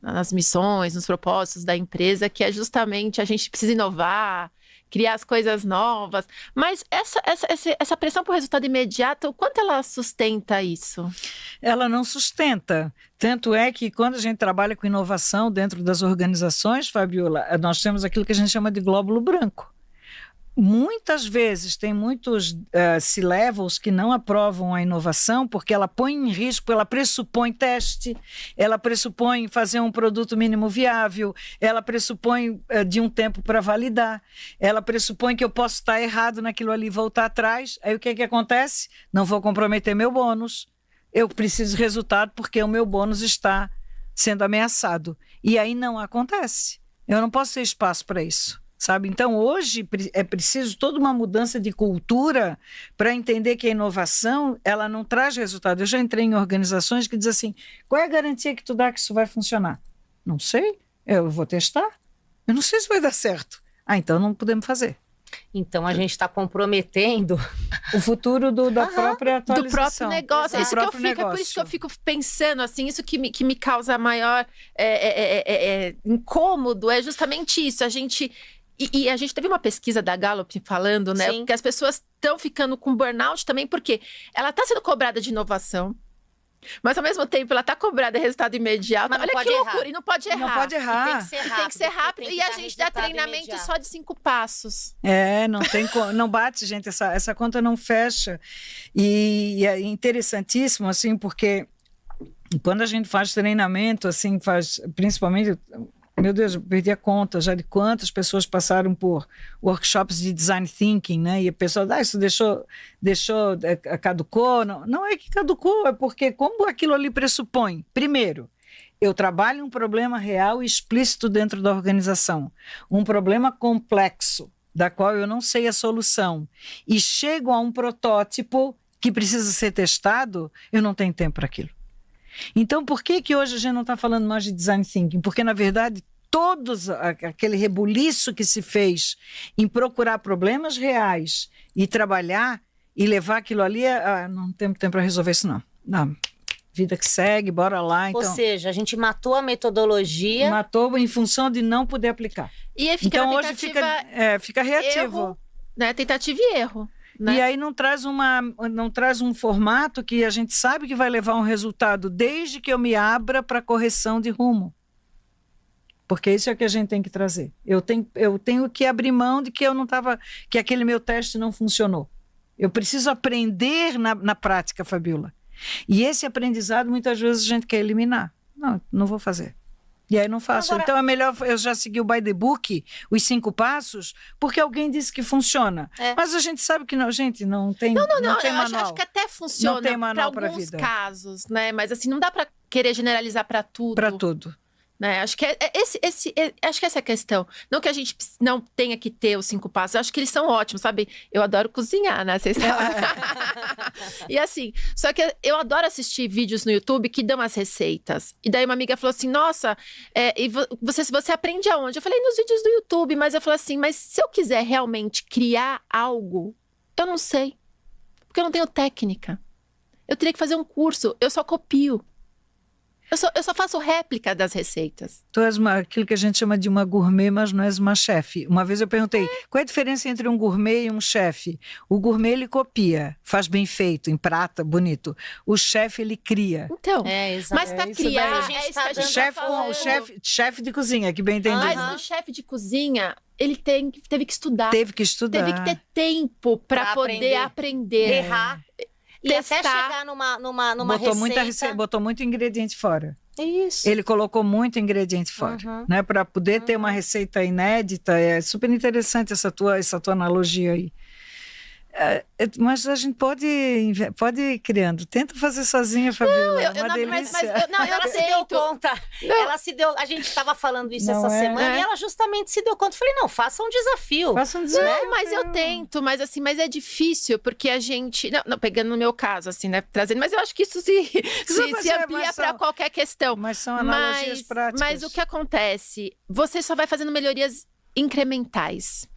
nas missões, nos propósitos da empresa, que é justamente a gente precisa inovar, criar as coisas novas. Mas essa pressão por resultado imediato, o quanto ela sustenta isso? Ela não sustenta. Tanto é que quando a gente trabalha com inovação dentro das organizações, Fabiola, nós temos aquilo que a gente chama de glóbulo branco. Muitas vezes tem muitos C-levels que não aprovam a inovação porque ela põe em risco, ela pressupõe teste, ela pressupõe fazer um produto mínimo viável, ela pressupõe de um tempo para validar, ela pressupõe que eu posso estar errado naquilo ali e voltar atrás. Aí o que acontece? Não vou comprometer meu bônus, eu preciso de resultado porque o meu bônus está sendo ameaçado. E aí não acontece. Eu não posso ter espaço para isso. Sabe? Então, hoje é preciso toda uma mudança de cultura para entender que a inovação ela não traz resultado. Eu já entrei em organizações que dizem assim, qual é a garantia que tu dá que isso vai funcionar? Não sei, eu vou testar. Eu não sei se vai dar certo. Então não podemos fazer. Então a gente está comprometendo o futuro da própria atualização. Do próprio negócio. É por isso que eu fico pensando assim, isso que me causa maior incômodo, é justamente isso. A gente teve uma pesquisa da Gallup falando, né, que as pessoas estão ficando com burnout também, porque ela está sendo cobrada de inovação, mas ao mesmo tempo ela está cobrada de resultado imediato. Olha que loucura, e não pode errar. Não pode errar. Tem que ser rápido. E a gente dá treinamento imediato. Só de 5 passos. Não tem não bate, gente, essa conta não fecha. E é interessantíssimo, assim, porque quando a gente faz treinamento, assim, principalmente Meu Deus, eu perdi a conta já de quantas pessoas passaram por workshops de design thinking, né? E a pessoa, isso caducou. Não é que caducou, é porque como aquilo ali pressupõe, primeiro, eu trabalho um problema real e explícito dentro da organização, um problema complexo, da qual eu não sei a solução, e chego a um protótipo que precisa ser testado, eu não tenho tempo para aquilo. Então, por que hoje a gente não está falando mais de design thinking? Porque, na verdade, aquele rebuliço que se fez em procurar problemas reais e trabalhar e levar aquilo ali, não temos tempo para resolver isso, não. Não, vida que segue, bora lá. Então, ou seja, a gente matou a metodologia. Matou em função de não poder aplicar. E aí fica então, hoje fica reativo. Erro, né? Tentativa e erro. Né? E aí não traz um formato que a gente sabe que vai levar um resultado desde que eu me abra para correção de rumo. Porque isso é o que a gente tem que trazer. Eu tenho que abrir mão de que que aquele meu teste não funcionou. Eu preciso aprender na prática, Fabiola. E esse aprendizado muitas vezes a gente quer eliminar. Não vou fazer. E aí não faço. Agora, então é melhor eu já seguir o by the book, os 5 passos, porque alguém disse que funciona. Mas a gente sabe que não, gente, não tem manual. Eu acho que até funciona para alguns casos, né? Mas assim, não dá para querer generalizar para tudo. Para tudo. Né? Acho que acho que essa é a questão. Não que a gente não tenha que ter os 5 passos. Eu acho que eles são ótimos, sabe? Eu adoro cozinhar, né? Vocês sabem. E assim, só que eu adoro assistir vídeos no YouTube que dão as receitas. E daí uma amiga falou assim, nossa, e você aprende aonde? Eu falei, nos vídeos do YouTube. Mas eu falei assim, mas se eu quiser realmente criar algo, eu não sei. Porque eu não tenho técnica. Eu teria que fazer um curso. Eu só copio. Eu só faço réplica das receitas. Tu és aquilo que a gente chama de uma gourmet, mas não és uma chefe. Uma vez eu perguntei, qual é a diferença entre um gourmet e um chefe? O gourmet, ele copia, faz bem feito, emprata, bonito. O chefe, ele cria. Então, mas para criar, chefe de cozinha, que bem entendido. Mas o chefe de cozinha, ele teve que estudar. Teve que estudar. Teve que ter tempo para poder aprender. Errar. E até chegar numa receita... Botou muito ingrediente fora. Isso. Ele colocou muito ingrediente fora, né? Para poder ter uma receita inédita. É super interessante essa tua analogia aí. Mas a gente pode ir criando. Tenta fazer sozinha, Fabiola. Uma delícia. Ela se deu conta. A gente estava falando isso essa semana e ela justamente se deu conta. Eu falei, não, faça um desafio. Não, mas eu tento, mas é difícil, porque a gente... Não, pegando no meu caso, assim, né? Trazendo, mas eu acho que isso se amplia para qualquer questão. Mas são analogias práticas. Mas o que acontece? Você só vai fazendo melhorias incrementais.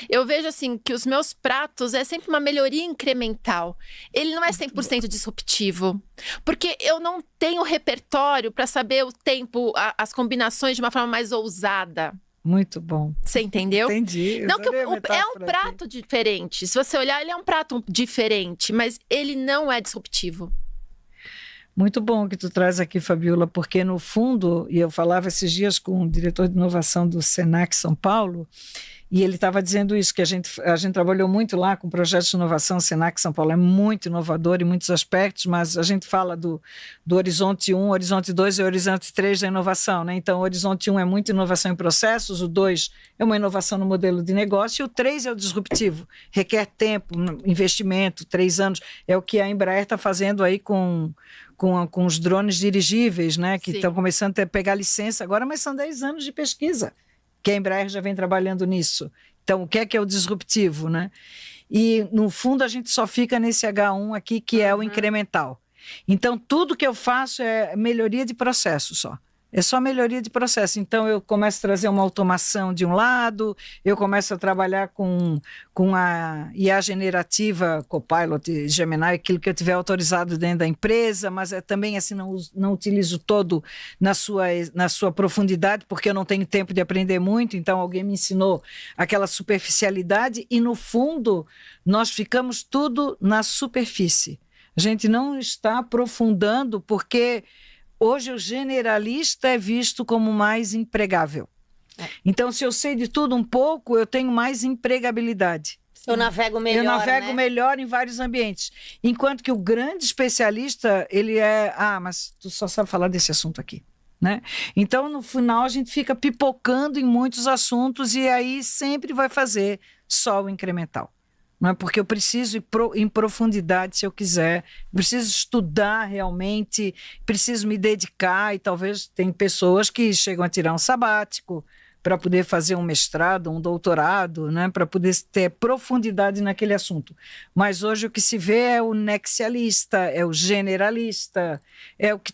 Eu vejo assim que os meus pratos é sempre uma melhoria incremental. Ele não é 100% disruptivo, porque eu não tenho repertório para saber o tempo, as combinações de uma forma mais ousada. Muito bom. Você entendeu? Entendi. Não, que é um prato diferente. Se você olhar, ele é um prato diferente, mas ele não é disruptivo. Muito bom que tu traz aqui, Fabiola, porque no fundo, e eu falava esses dias com o diretor de inovação do Senac São Paulo, e ele estava dizendo isso, que a gente trabalhou muito lá com projetos de inovação. O Senac São Paulo é muito inovador em muitos aspectos, mas a gente fala do Horizonte 1, Horizonte 2 e Horizonte 3 da inovação, né? Então, o Horizonte 1 é muito inovação em processos, o 2 é uma inovação no modelo de negócio, e o 3 é o disruptivo. Requer tempo, investimento, 3 anos. É o que a Embraer está fazendo aí com os drones dirigíveis, né? Que estão começando a pegar licença agora, mas são 10 anos de pesquisa que a Embraer já vem trabalhando nisso. Então, o que é o disruptivo, né? E, no fundo, a gente só fica nesse H1 aqui, que é o incremental. Então, tudo que eu faço é melhoria de processo só. É só melhoria de processo. Então, eu começo a trazer uma automação de um lado, eu começo a trabalhar com a IA generativa, Copilot, Gemini, aquilo que eu tiver autorizado dentro da empresa, mas também assim não utilizo todo na sua profundidade, porque eu não tenho tempo de aprender muito, então alguém me ensinou aquela superficialidade e, no fundo, nós ficamos tudo na superfície. A gente não está aprofundando porque... Hoje o generalista é visto como mais empregável. Então, se eu sei de tudo um pouco, eu tenho mais empregabilidade. Eu navego melhor, Eu navego melhor em vários ambientes. Enquanto que o grande especialista, ele é... mas tu só sabe falar desse assunto aqui. né? Então, no final, a gente fica pipocando em muitos assuntos e aí sempre vai fazer só o incremental. Não é? Porque eu preciso ir em profundidade se eu quiser, preciso estudar realmente, preciso me dedicar e talvez tem pessoas que chegam a tirar um sabático para poder fazer um mestrado, um doutorado, né? Para poder ter profundidade naquele assunto. Mas hoje o que se vê é o nexialista, é o generalista, é o que,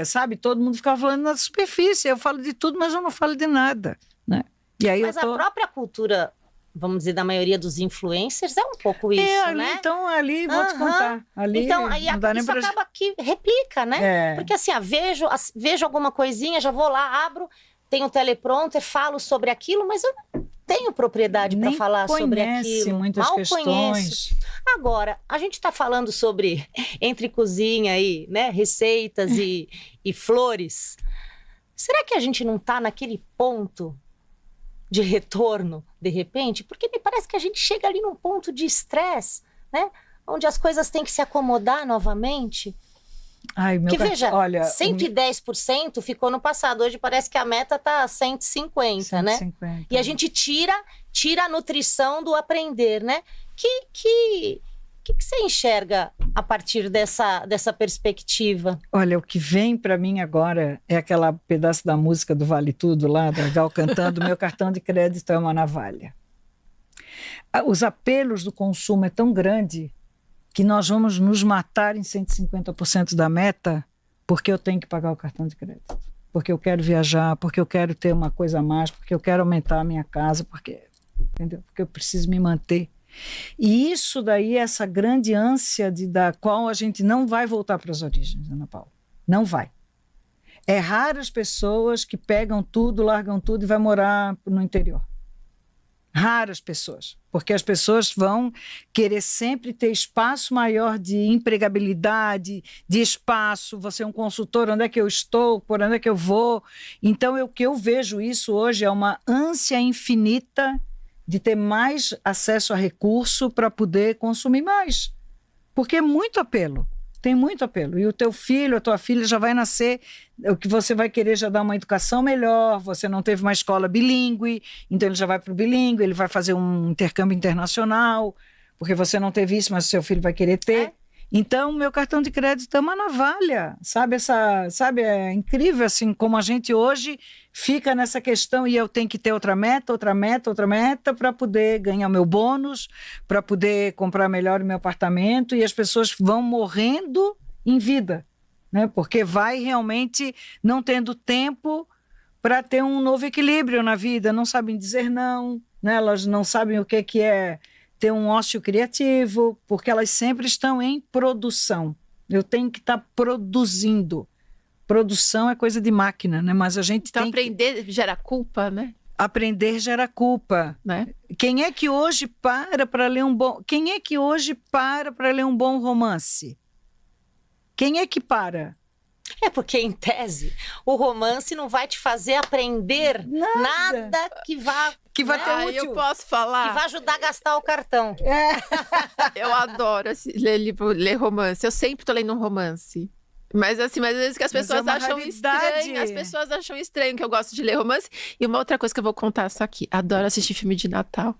sabe, todo mundo fica falando na superfície, eu falo de tudo, mas eu não falo de nada, né? E aí Mas a própria cultura, vamos dizer, da maioria dos influencers é um pouco isso, ali, né? Então, ali, vou te contar. Ali, então, aí não dá nem isso pra... acaba que replica, né? Porque assim, vejo alguma coisinha, já vou lá, abro, tenho um teleprompter, falo sobre aquilo, mas eu não tenho propriedade para falar sobre aquilo. Muitas Mal questões. conheço. Agora, a gente está falando sobre, entre cozinha e, né, receitas e flores. Será que a gente não está naquele ponto de retorno, de repente? Porque me parece que a gente chega ali num ponto de estresse, né? Onde as coisas têm que se acomodar novamente. Ai, meu veja, olha, 110% ficou no passado. Hoje parece que a meta está 150, né? 150. E a gente tira a nutrição do aprender, né? Que você enxerga a partir dessa perspectiva? Olha, o que vem para mim agora é aquela pedaço da música do Vale Tudo lá, da Gal cantando, meu cartão de crédito é uma navalha. Os apelos do consumo é tão grande que nós vamos nos matar em 150% da meta porque eu tenho que pagar o cartão de crédito, porque eu quero viajar, porque eu quero ter uma coisa a mais, porque eu quero aumentar a minha casa, entendeu? Porque eu preciso me manter. E isso daí, essa grande ânsia da qual a gente não vai voltar para as origens, Ana Paula. Não vai. É raro as pessoas que pegam tudo, largam tudo e vai morar no interior. Raras pessoas, porque as pessoas vão querer sempre ter espaço maior de empregabilidade, de espaço, você é um consultor, onde é que eu estou, por onde é que eu vou. Então, o que eu vejo isso hoje é uma ânsia infinita de ter mais acesso a recurso para poder consumir mais, porque é muito apelo. Tem muito apelo. E o teu filho, a tua filha já vai nascer, o que você vai querer já dar uma educação melhor, você não teve uma escola bilíngue, então ele já vai para o bilíngue, ele vai fazer um intercâmbio internacional, porque você não teve isso, mas o seu filho vai querer ter. Então, meu cartão de crédito é uma navalha, sabe? É incrível assim como a gente hoje fica nessa questão e eu tenho que ter outra meta para poder ganhar meu bônus, para poder comprar melhor o meu apartamento, e as pessoas vão morrendo em vida, né? Porque vai realmente não tendo tempo para ter um novo equilíbrio na vida, não sabem dizer não, né? Elas não sabem o que é ter um ócio criativo, porque elas sempre estão em produção. Eu tenho que estar produzindo. Produção é coisa de máquina, né? Mas a gente então, tem aprender gera culpa, né? Aprender gera culpa. Né? Quem é que hoje para ler um bom... Quem é que hoje para ler um bom romance? Quem é que para? É porque, em tese, o romance não vai te fazer aprender nada que vá ter útil. Eu posso falar? Que vai ajudar a gastar o cartão. Eu adoro ler romance. Eu sempre tô lendo um romance. Mas assim, mas às vezes que as pessoas acham estranho. As pessoas acham estranho que eu gosto de ler romance. E uma outra coisa que eu vou contar só aqui. Adoro assistir filme de Natal.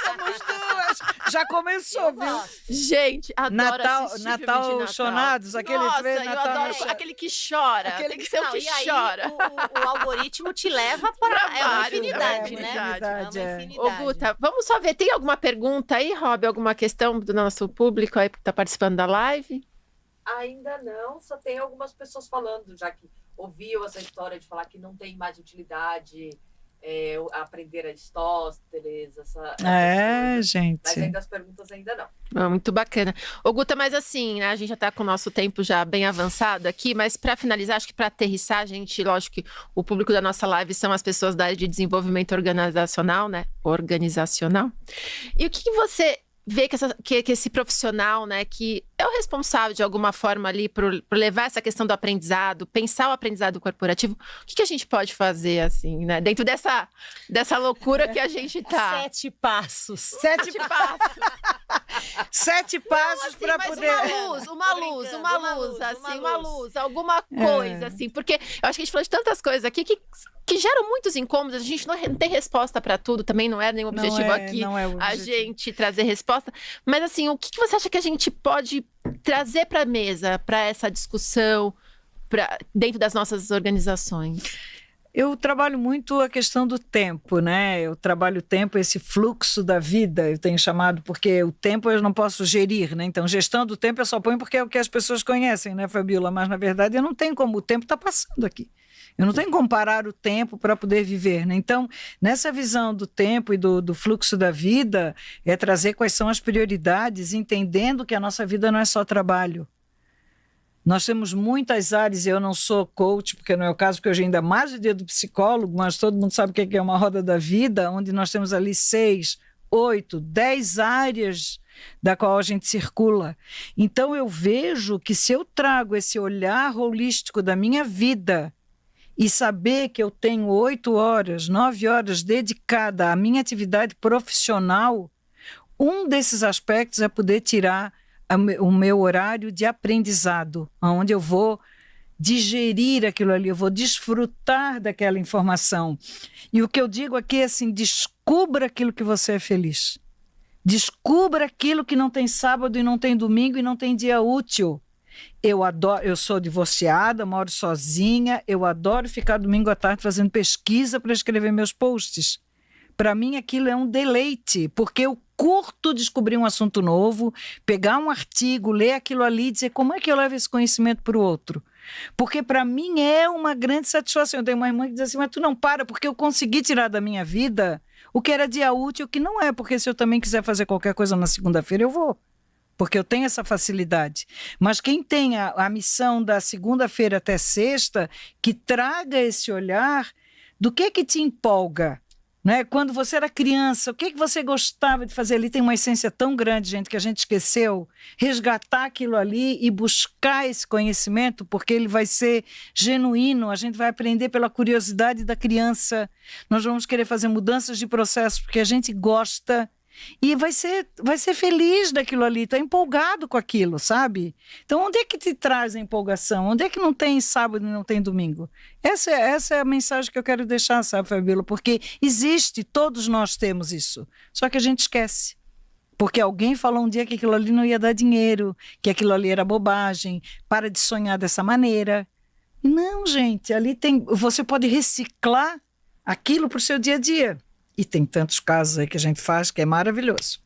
Somos duas. Já começou, viu? Gente, adoro assistir Natal filme de Natal. Chonados, aquele Nossa, Natal, eu adoro aquele que chora. Tem que ser o que chora. O algoritmo te leva para uma infinidade, né? Ô, Guta, vamos só ver. Tem alguma pergunta aí, Rob? Alguma questão do nosso público aí que está participando da live? Ainda não, só tem algumas pessoas falando, já que ouviu essa história de falar que não tem mais utilidade aprender Aristóteles, essas coisas. Gente. Mas ainda as perguntas ainda não. Muito bacana. Ô, Guta, mas assim, né, a gente já está com o nosso tempo já bem avançado aqui, mas para finalizar, acho que para aterrissar, a gente, lógico que o público da nossa live são as pessoas da área de desenvolvimento organizacional, né? Organizacional. E o que você vê que esse profissional, né, que é o responsável de alguma forma ali por levar essa questão do aprendizado, pensar o aprendizado corporativo, o que a gente pode fazer, assim, né, dentro dessa loucura que a gente tá? 7 passos. 7 passos. 7 passos para Mas poder... uma luz, alguma coisa, assim, porque eu acho que a gente falou de tantas coisas aqui que geram muitos incômodos, a gente não tem resposta para tudo, também não é nenhum objetivo aqui a gente trazer resposta, mas assim, o que você acha que a gente pode trazer para a mesa, para essa discussão, dentro das nossas organizações? Eu trabalho muito a questão do tempo, né? Eu trabalho o tempo, esse fluxo da vida, eu tenho chamado, porque o tempo eu não posso gerir, né? Então, gestão do tempo eu só ponho porque é o que as pessoas conhecem, né, Fabíola? Mas, na verdade, eu não tenho como, o tempo está passando aqui. Eu não tenho como parar o tempo para poder viver, né? Então, nessa visão do tempo e do fluxo da vida, é trazer quais são as prioridades, entendendo que a nossa vida não é só trabalho. Nós temos muitas áreas, e eu não sou coach, porque não é o caso, porque hoje ainda mais o dia do psicólogo, mas todo mundo sabe o que é uma roda da vida, onde nós temos ali 6, 8, 10 áreas da qual a gente circula. Então eu vejo que se eu trago esse olhar holístico da minha vida e saber que eu tenho 8 horas, 9 horas dedicada à minha atividade profissional, um desses aspectos é poder tirar o meu horário de aprendizado, onde eu vou digerir aquilo ali, eu vou desfrutar daquela informação. E o que eu digo aqui é assim, descubra aquilo que você é feliz. Descubra aquilo que não tem sábado e não tem domingo e não tem dia útil. Eu adoro, eu sou divorciada, moro sozinha, eu adoro ficar domingo à tarde fazendo pesquisa para escrever meus posts. Para mim aquilo é um deleite, porque eu curto descobrir um assunto novo, pegar um artigo, ler aquilo ali e dizer como é que eu levo esse conhecimento para o outro. Porque para mim é uma grande satisfação. Eu tenho uma irmã que diz assim, mas tu não para, porque eu consegui tirar da minha vida o que era dia útil, o que não é, porque se eu também quiser fazer qualquer coisa na segunda-feira, eu vou. Porque eu tenho essa facilidade. Mas quem tem a missão da segunda-feira até sexta, que traga esse olhar do que te empolga. Né? Quando você era criança, o que você gostava de fazer ali? Tem uma essência tão grande, gente, que a gente esqueceu. Resgatar aquilo ali e buscar esse conhecimento, porque ele vai ser genuíno, a gente vai aprender pela curiosidade da criança. Nós vamos querer fazer mudanças de processo porque a gente gosta e vai ser feliz daquilo ali, está empolgado com aquilo, sabe? Então, onde é que te traz a empolgação? Onde é que não tem sábado e não tem domingo? Essa é a mensagem que eu quero deixar, sabe, Fabíola? Porque existe, todos nós temos isso, só que a gente esquece. Porque alguém falou um dia que aquilo ali não ia dar dinheiro, que aquilo ali era bobagem, para de sonhar dessa maneira. E não, gente, ali você pode reciclar aquilo para o seu dia a dia. E tem tantos casos aí que a gente faz que é maravilhoso.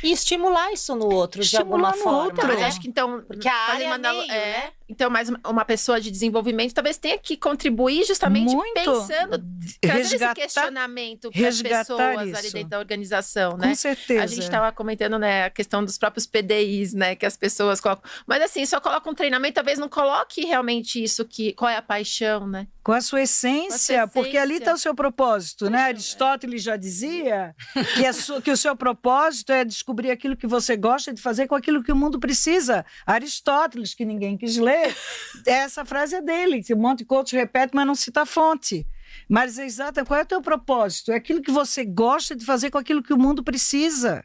E estimular isso no outro, de alguma forma. Outro. Mas acho que então... Porque a área é meio, né? Então, mais uma pessoa de desenvolvimento talvez tenha que contribuir justamente pensando, trazer esse questionamento para as pessoas ali dentro da organização, né? Com certeza. A gente estava comentando, né, a questão dos próprios PDIs, né, que as pessoas colocam. Mas assim, só coloca um treinamento, talvez não coloque realmente isso, qual é a paixão, né? Com a sua essência, porque ali está o seu propósito, né? Aristóteles já dizia que o seu propósito é descobrir aquilo que você gosta de fazer com aquilo que o mundo precisa. Aristóteles, que ninguém quis ler, essa frase é dele, que um monte de coach repete, mas não cita a fonte. Mas é exato, qual é o teu propósito? É aquilo que você gosta de fazer com aquilo que o mundo precisa.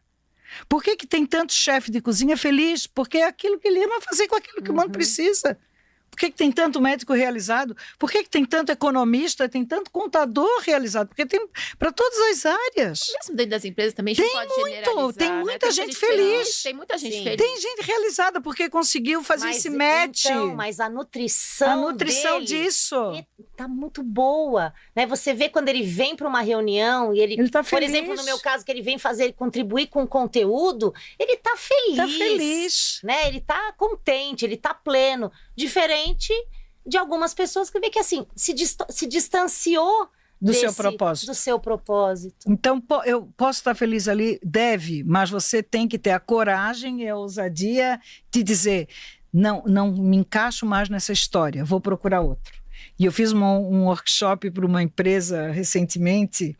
Por que tem tanto chefe de cozinha feliz? Porque é aquilo que ele ama fazer com aquilo que o mundo precisa. Por que tem tanto médico realizado? Por que tem tanto economista, tem tanto contador realizado? Porque tem para todas as áreas. Mesmo dentro das empresas também, a gente pode generalizar, tem muita né? gente feliz. Tem muita gente feliz. Tem gente realizada porque conseguiu fazer esse match. Então, mas a nutrição dele disso tá muito boa, né? Você vê quando ele vem para uma reunião e ele tá por exemplo, no meu caso, que ele vem contribuir com conteúdo, ele tá feliz. Tá feliz. Né? Ele tá contente, ele tá pleno. Diferente de algumas pessoas que vê que assim se distanciou do seu propósito. Então, eu posso estar feliz ali, mas você tem que ter a coragem e a ousadia de dizer, não me encaixo mais nessa história, vou procurar outro. E eu fiz um workshop para uma empresa recentemente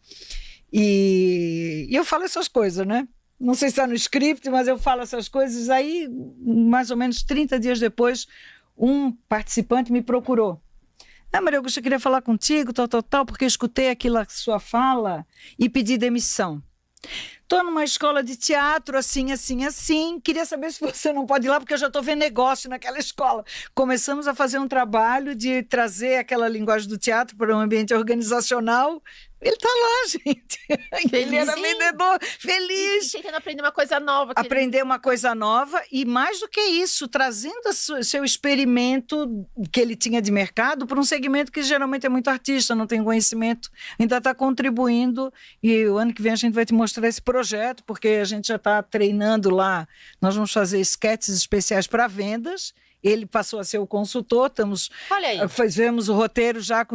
e eu falo essas coisas, né? Não sei se está no script, mas eu falo essas coisas. Aí, mais ou menos 30 dias depois, um participante me procurou. Maria Augusta, eu queria falar contigo, tal, porque eu escutei aquela sua fala e pedi demissão. Estou numa escola de teatro, assim. Queria saber se você não pode ir lá, porque eu já estou vendo negócio naquela escola. Começamos a fazer um trabalho de trazer aquela linguagem do teatro para um ambiente organizacional. Ele está lá, gente. Ele era vendedor, feliz. Tentando aprender uma coisa nova. Aprender uma coisa nova e, mais do que isso, trazendo seu experimento que ele tinha de mercado para um segmento que geralmente é muito artista, não tem conhecimento, ainda está contribuindo. E o ano que vem a gente vai te mostrar esse projeto, porque a gente já está treinando lá. Nós vamos fazer esquetes especiais para vendas. Ele passou a ser o consultor, Olha aí. fizemos o roteiro já com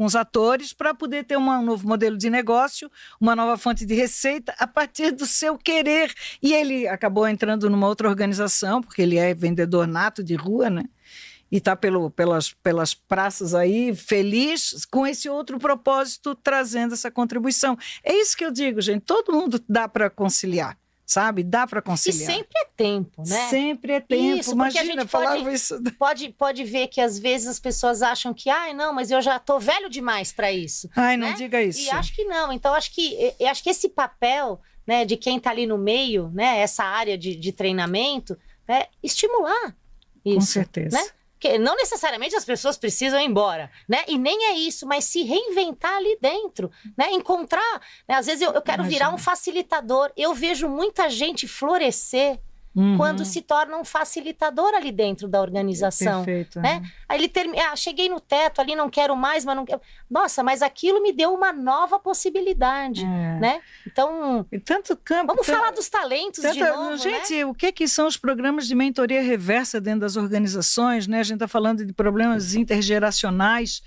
os atores para poder ter um novo modelo de negócio, uma nova fonte de receita a partir do seu querer. E ele acabou entrando numa outra organização, porque ele é vendedor nato de rua, né? E está pelas praças aí, feliz, com esse outro propósito, trazendo essa contribuição. É isso que eu digo, gente, todo mundo dá para conciliar. Sabe? Dá para conciliar. E sempre é tempo, né? Sempre é tempo. Isso, porque a imagina, gente falava isso. Pode ver que às vezes as pessoas acham que, não, mas eu já tô velho demais para isso. Ai, não né? diga isso. E acho que não. Então, acho que esse papel, né, de quem está ali no meio, né, essa área de treinamento, é estimular isso. Com certeza. Né? Porque não necessariamente as pessoas precisam ir embora, né? E nem é isso, mas se reinventar ali dentro, né? Encontrar, né? Às vezes eu quero virar um facilitador. Eu vejo muita gente florescer quando se torna um facilitador ali dentro da organização. Perfeito. Né? Aí ele cheguei no teto ali, não quero mais, mas não quero. Nossa, mas aquilo me deu uma nova possibilidade, né? Então, e tanto campo. Vamos falar dos talentos de novo, gente, né? o que são os programas de mentoria reversa dentro das organizações, né? A gente está falando de problemas intergeracionais.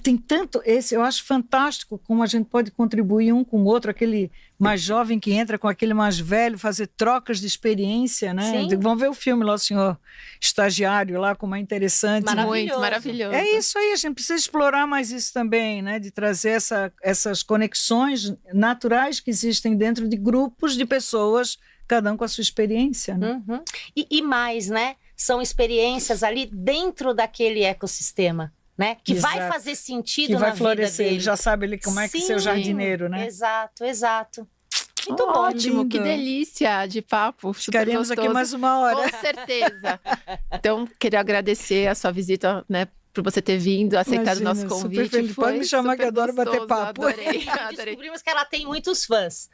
Tem tanto eu acho fantástico como a gente pode contribuir um com o outro, aquele mais jovem que entra com aquele mais velho, fazer trocas de experiência, né? Vamos ver o filme lá, o senhor estagiário lá, como é interessante. Muito maravilhoso. É isso aí, a gente precisa explorar mais isso também, né? De trazer essas conexões naturais que existem dentro de grupos de pessoas, cada um com a sua experiência, né? E mais, né? São experiências ali dentro daquele ecossistema. Né? Que Exato. vai fazer sentido que vai na florescer, vida dele. Ele já sabe ele como é que ser o jardineiro, né? Exato. Muito ótimo, lindo. Que delícia de papo. Ficaríamos aqui mais uma hora. Com certeza. Então, queria agradecer a sua visita, né? Por você ter vindo, aceitado o nosso convite. Pode me chamar que eu adoro bater papo. Adorei. Descobrimos que ela tem muitos fãs.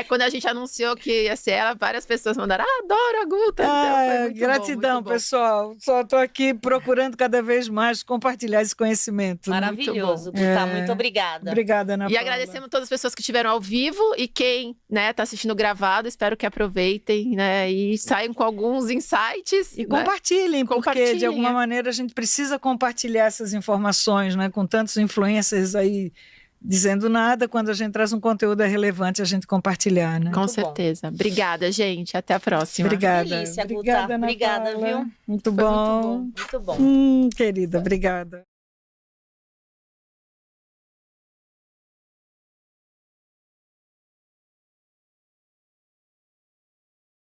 Quando a gente anunciou que ia ser ela, várias pessoas mandaram, adoro a Guta. Então, gratidão, bom. Pessoal. Só estou aqui procurando cada vez mais compartilhar esse conhecimento. Maravilhoso, Guta. Muito obrigada. Obrigada, Ana Paula. E agradecemos todas as pessoas que estiveram ao vivo e quem está assistindo gravado. Espero que aproveitem, né? E saiam com alguns insights. E compartilhem, porque de alguma maneira a gente precisa compartilhar essas informações, né? Com tantos influencers aí dizendo nada, quando a gente traz um conteúdo relevante, a gente compartilhar, né? Com certeza. Obrigada, gente. Até a próxima. Obrigada. Delícia, Obrigada, Guta. Ana Obrigada, Paula. viu? Muito bom. Muito bom. Querida, obrigada.